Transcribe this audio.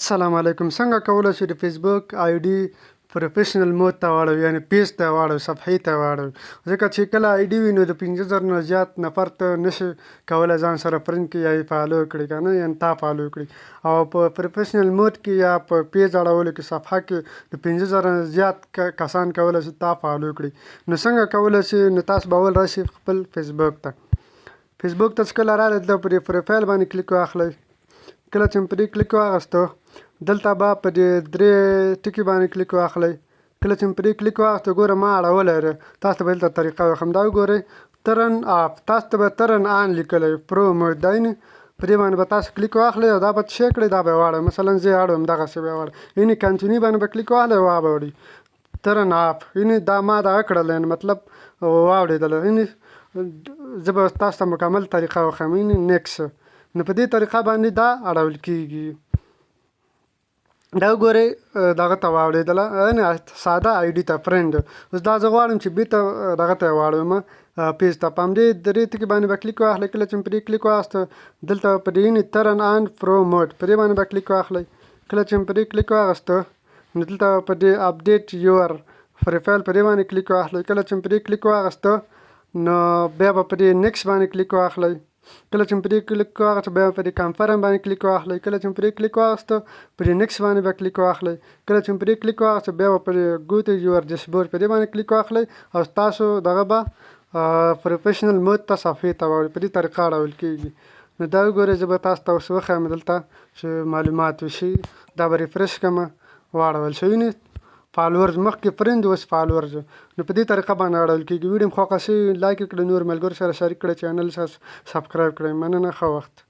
السلام علیکم. څنګه کولی شو د فیسبوک آی ډي پروفیشنل مود ته واړو، یعنې پیج ته واړو، صفحې ته واړو. ځکه چې کله آی ډي وي نو د 50,000 نه زیات نفر ته نشي کولی ځان سره فرند کړي یا یې فالو کړي که نه، یعنې تا فالو کړي. او په پروفیشنل مود کې یا په پیج اړولو کې صفحه کې د 50,000 نه زیات کسان کولی شي تا فالو کړي. نو څنګه کولی شي؟ نو تاسو به اول راشي خپل فیسبوک ته. فیسبوک ته چې کله راغلی دلته پرې پروفایل باندې کلیک واخلئ. کله چې پرې کلیک واخیستو دلته به په دې 3 ټکي باندې کلیک واخلئ. کله چې پرې کلیک واخیستو ګوره ما اړولی دی، تاسو ته به دلته طریقه وښیم. دا وګورئ ترن اف، تاسو ته به ترن آن لیکلی پرو مود دی نه، په دې باندې به تاسو کلیک واخلئ او دا به څه کړئ، دا به یې واړوئ. مثلا زه یې اړوم دغسې به یې واړوم، یعنې کنټینیو باندې به کلیک واخلئ او واوړئ ترن اف، یعنې دا ما دغه کړل، یعنې مطلب واوړېدله. یعنې زه به تاسو ته مکمل طریقه وښیم. یعنې نیکس، نو په دې طریقه باندې دا اړول کېږي. دا وګورئ دغه ته واوړېدله، یعنې ساده آی ډي ته فرینډ. اوس دا زه غواړم چې بېرته دغه ته یې واړوم پیج ته. په همدې 3 ټکي باندې به کلیک واخلئ. کله چې پرې کلیک واخیسته دلته په دې یعنې ترن آن پرو موډ په دې باندې به کلیک واخلئ. کله چې پرې کلیک واخیسته نو دلته په دې اپډیټ یور پروفایل په دې باندې کلیک واخلئ. کله چې پرې کلیک واخیسته نو بیا به په دې نیکس باندې کلیک واخلئ. کله چې پرې کلیک واخیسته بیا په دې کنفرم باندې کلیک واخلئ. کله چې پرې کلیک واخیسته په دې نیکس باندې به کلیک واخلئ. کله چې پرې کلیک واخیسته بیا به په دې گو ټو یور ډیشبورډ په دې باندې کلیک واخلئ او تاسو دغه به پروفیشنل مود ته صفحې ته واوړئ. په دې طریقه اړول کېږي. نو دا وګورئ زه به تاسو ته اوس وښیم دلته چې معلومات وشي. دا به ریفرش کړم، واړول شوي نه فالورز، مخکې فرند اوس فالورز. نو په دې طریقه باندې اړول کېږي. ویډیو مو خوښه شوي لایک کړئ، نور ملګرو سره شریک کړئ، چینل سبسکرایب کړئ. مننه، ښه وخت.